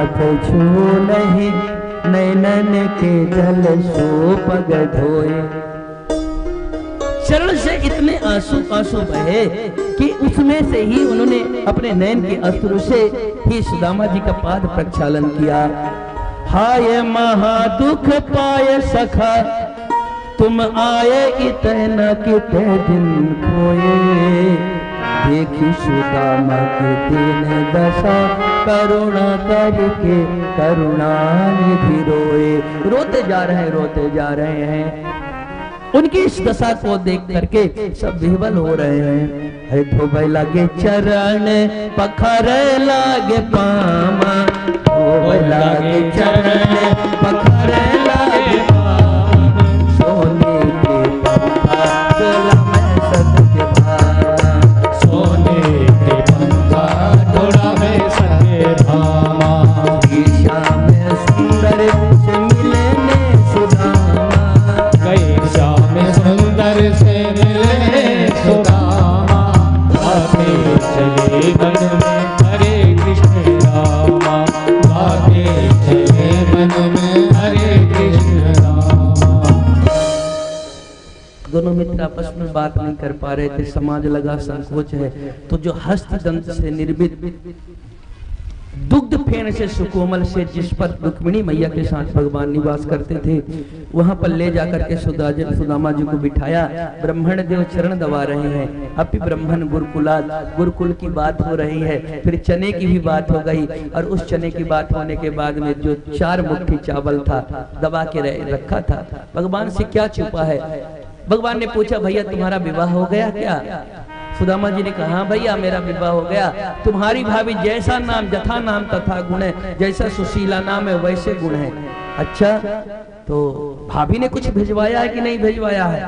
हाथ छू नहीं, नैनन के जल सो पग धोए। चरण से इतने आंसू आंसू बहे कि उसमें से ही उन्होंने अपने नयन के अश्रु से ही सुदामा जी का पाद प्रक्षालन किया। हाय महा दुख पाए सखा, तुम आए इतना किते दिन खोए। देखी सुदामा के दीन दशा, करुणा करके करुणा निधि रोए। रोते जा रहे हैं। उनकी इस दशा को देख करके सब विह्वल हो रहे हैं। है धोबे लागे चरण, पखरे लागे पामा, धोबे लागे चरण, पखरे लागे पामा। सोने के पंखा डोला में सत्य भामा, सोने के पंखा डोला में सत्य भामा। ईशा में सुंदर से मिलने सुदामा, सुंदर से मिले सुदामा। गाते चले मन में हरे कृष्ण रामा, गाते चले मन में हरे कृष्ण रामा। दोनों मित्र आपस में बात नहीं कर पा रहे थे, समाज लगा संकोच है। तो जो हस्तदंत से निर्मित दुग्ध फेन से सुकोमल से जिस पर रुक्मिणी मैया के साथ भगवान निवास करते थे, वहां पर ले जाकर के सुदामा जी को बिठाया। ब्राह्मण देव चरण दबा रहे हैं। अपि ब्राह्मण गुरुकुल की बात हो रही है। फिर चने की भी बात हो गई, और उस चने की बात होने के बाद में जो 4 मुट्ठी चावल था दबा के रखा था, भगवान से क्या छुपा है। भगवान ने पूछा, भैया तुम्हारा विवाह हो गया क्या? सुदामा जी ने कहा, हाँ भैया मेरा विवाह हो गया। तुम्हारी भाभी जैसा नाम जथा नाम तथा गुण है, जैसा सुशीला नाम है वैसे गुण है। अच्छा, तो भाभी ने कुछ भिजवाया है कि नहीं भिजवाया है?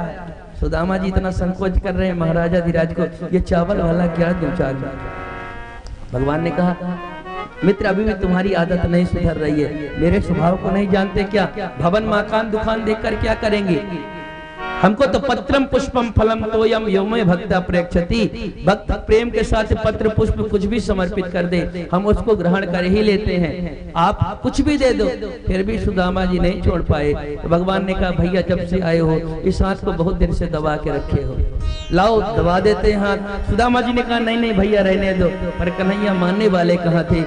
सुदामा जी इतना संकोच कर रहे हैं महाराजा धीराज को, ये चावल वाला क्या दो चावल। भगवान ने कहा, मित्र अभी भी तुम्हारी आदत नहीं सुधर रही है, मेरे स्वभाव को नहीं जानते क्या? भवन मकान दुकान देखकर क्या करेंगे? हमको तो पत्रम पुष्पम फलम तोयम योमे भक्त प्रेक्षति। भक्त प्रेम के साथ पत्र पुष्प कुछ भी समर्पित कर दे, हम उसको ग्रहण कर ही लेते हैं। आप कुछ भी दे दो। फिर भी सुदामा जी नहीं छोड़ पाए। तो भगवान ने कहा, भैया जब से आए हो इस हाथ को बहुत देर से दबा के रखे हो, लाओ दबा देते हैं हाथ। सुदामा जी ने कहा, नहीं नहीं भैया रहने दो। पर कन्हैया मानने वाले कहाँ थे?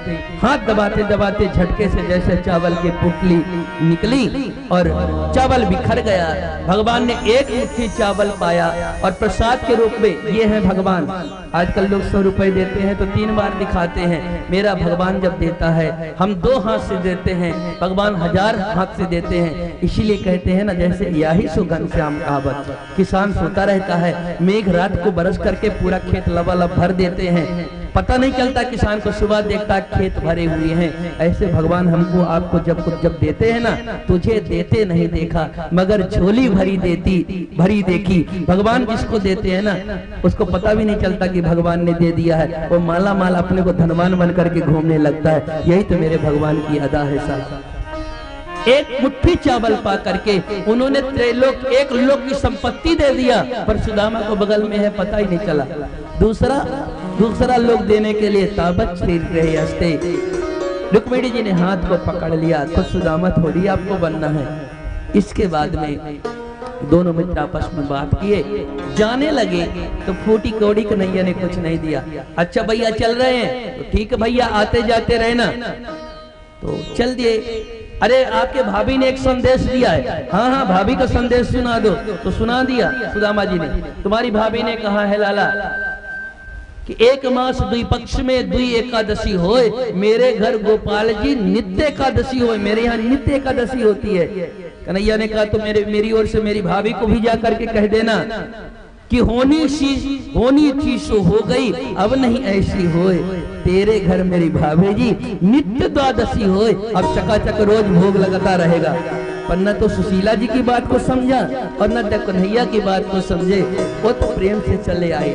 हाथ दबाते दबाते झटके से जैसे चावल की पुतली निकली और चावल बिखर गया। भगवान ने एक मुट्ठी चावल पाया और प्रसाद के रूप में, ये है भगवान। आजकल लोग 100 रुपए देते हैं तो 3 बार दिखाते हैं। मेरा भगवान जब देता है, हम 2 हाथ से देते हैं, भगवान 1000 हाथ से देते हैं। इसीलिए कहते हैं ना, जैसे यही सुगन श्याम कहावत, किसान सोता रहता है, मेघ रात को बरस करके पूरा खेत लबालब भर देते हैं, पता नहीं चलता किसान को, सुबह देखता खेत भरे हुए हैं। ऐसे भगवान हमको आपको जब देते हैं ना, तुझे देते नहीं देखा मगर झोली भरी देखी। भगवान जिसको देते हैं ना, उसको पता भी नहीं चलता कि भगवान ने दे दिया है। वो माला माल अपने को धनवान बन करके घूमने लगता है। यही तो मेरे भगवान की अदा है साहब। एक मुट्ठी चावल पा करके उन्होंने त्रैलोक, एक लोक की संपत्ति दे दिया, पर सुदामा को बगल में है पता ही नहीं चला। दूसरा लोग देने के लिए ताबत छीन रहे हंसते। रुक्मिणी जी ने हाथ को पकड़ लिया, तो सुदामा थोड़ी आपको बनना है। इसके बाद में दोनों मित्र आपस में बात किए, जाने लगे। तो फूटी कौड़ी कन्हैया ने कुछ नहीं दिया। अच्छा भैया चल रहे हैं, तो ठीक है भैया आते जाते रहना। तो चल दिए। अरे आपके भाभी ने एक संदेश दिया है। हाँ हाँ भाभी का संदेश सुना दो। तो सुना दिया सुदामा जी ने। तुम्हारी भाभी ने कहा है लाला कि 1 मास 2 पक्ष में 2 एकादशी होए, मेरे घर गोपाल जी नित्य एकादशी होए, मेरे यहाँ नित्य एकादशी होती है। कन्हैया ने कहा, तो मेरी ओर से मेरी भाभी को भी जा करके कह देना कि होनी चीज हो गई, अब नहीं ऐसी होए। तेरे घर मेरी भाभी जी नित्य द्वादशी होए, अब चकाचक रोज भोग लगाता रहेगा। पर न तो सुशीला जी की बात को समझा और न तो कन्हैया की बात को समझे। वो तो प्रेम से चले आए,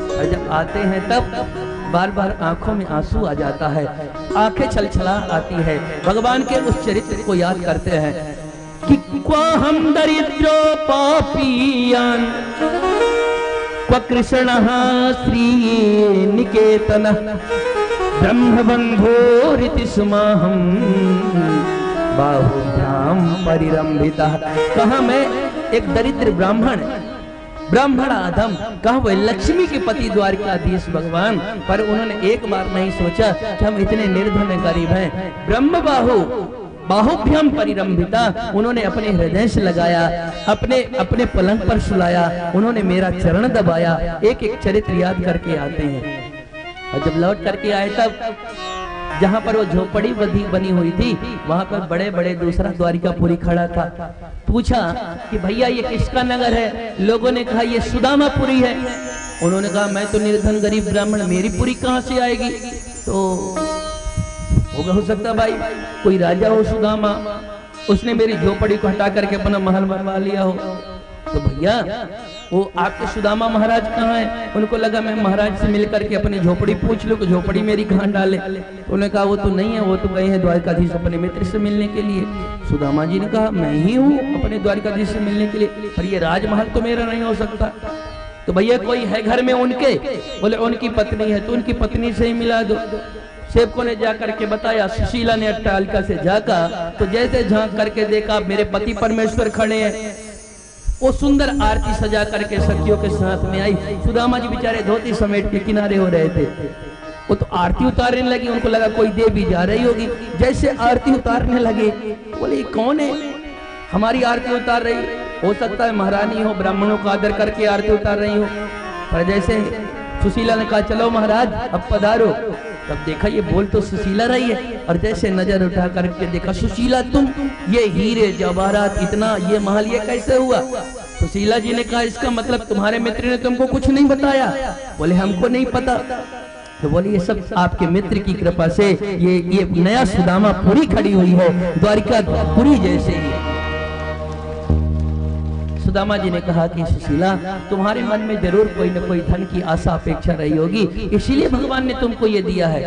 और जब आते हैं तब बार बार आंखों में आंसू आ जाता है, आंखें छलछला आती है। भगवान के उस चरित्र को याद करते हैं कि क्वा हम दरिद्रो पापियान क्व कृष्ण श्री निकेतन ब्रह्मबंधोरिति समाहम बाहुभ्याम परिरंभिता। कहा मैं एक दरिद्र ब्राह्मण आदम, कहा वह लक्ष्मी के पति द्वारकाधीश भगवान। पर उन्होंने एक बार नहीं सोचा कि हम इतने निर्धन गरीब हैं। ब्रह्म बाहुभ्याम परिरंभिता, उन्होंने अपने हृदय से लगाया, अपने पलंग पर सुलाया, उन्होंने मेरा चरण दबाया। एक एक चरित्र याद करके आते हैं। और जब लौट करके आए तब जहां पर वो झोपड़ी बनी हुई थी वहां पर बड़े बड़े दूसरा द्वारिकापुरी खड़ा था। पूछा कि भैया ये किसका नगर है? लोगों ने कहा ये सुदामापुरी है। उन्होंने कहा मैं तो निर्धन गरीब ब्राह्मण, मेरी पुरी कहां से आएगी? तो हो सकता भाई कोई राजा हो सुदामा, उसने मेरी झोपड़ी को हटा करके अपना महल बनवा लिया हो। तो भैया वो आपके सुदामा महाराज कहाँ हैं? उनको लगा मैं महाराज से मिलकर के अपनी झोपड़ी पूछ लूं कि झोपड़ी मेरी कहाँ डाले। तो उन्होंने कहा वो तो नहीं है, वो तो गए हैं द्वारकाधीश अपने मित्र से मिलने के लिए। सुदामा जी ने कहा मैं ही हूँ अपने द्वारकाधीश से मिलने के लिए, पर ये राजमहल तो मेरा नहीं हो सकता। तो भैया कोई है घर में उनके? बोले उनकी पत्नी है। तो उनकी पत्नी से ही मिला दो। सेवकों ने जाकर के बताया। सुशीला ने अट्टालिका से झांका तो जैसे झांक करके देखा मेरे पति परमेश्वर खड़े हैं। वो सुंदर आरती सजा करके सखियों के साथ में आई। सुदामा जी बेचारे धोती समेट के किनारे हो रहे थे। वो तो आरती उतारने लगी, उनको लगा कोई देवी जा रही होगी। जैसे आरती उतारने लगे बोले कौन है हमारी आरती उतार रही? हो सकता है महारानी हो, ब्राह्मणों का आदर करके आरती उतार रही हो। पर जैसे सुशीला ने कहा चलो महाराज अब पधारो, तब देखा ये बोल तो सुशीला रही है। और जैसे नजर उठा करके देखा सुशीला तुम, ये हीरे जवाहरात इतना, ये महल ये कैसे हुआ? सुशीला जी ने कहा इसका मतलब तुम्हारे मित्र ने तुमको कुछ नहीं बताया। बोले हमको नहीं पता। तो बोले ये सब आपके मित्र की कृपा से ये नया सुदामापुरी खड़ी हुई है, द्वारिकापुरी जैसे ही। सुदामा जी ने कहा कि सुशीला तुम्हारे मन में जरूर कोई न कोई धन की आशा अपेक्षा रही होगी, इसीलिए भगवान ने तुमको ये दिया है।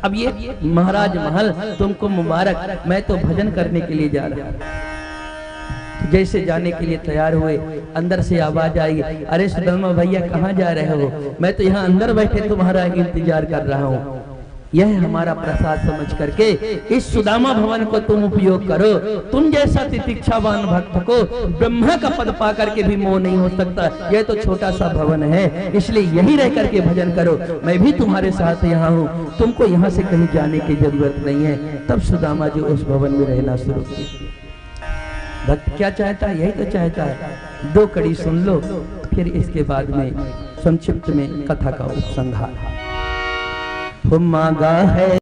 अब ये महाराज महल तुमको मुबारक, मैं तो भजन करने के लिए जा रहा हूं। जैसे जाने के लिए तैयार हुए अंदर से आवाज आई, अरे सुदामा भैया कहाँ जा रहे हो? मैं तो यहाँ अंदर बैठे तुम्हारा इंतजार कर रहा हूँ। यह हमारा प्रसाद समझ करके इस सुदामा भवन को तुम उपयोग करो। तुम जैसा तितिक्षावान भक्त को ब्रह्मा का पद पा करके भी मोह नहीं हो सकता। यह तो छोटा सा भवन है, इसलिए यही रह करके भजन करो। मैं भी तुम्हारे साथ यहाँ हूँ, तुमको यहाँ से कहीं जाने की जरूरत नहीं है। तब सुदामा जी उस भवन में रहना शुरू किया। भक्त क्या चाहता है? यही तो चाहता है। दो कड़ी सुन लो, फिर इसके बाद में संक्षिप्त में कथा का उपसंहार। मांगा है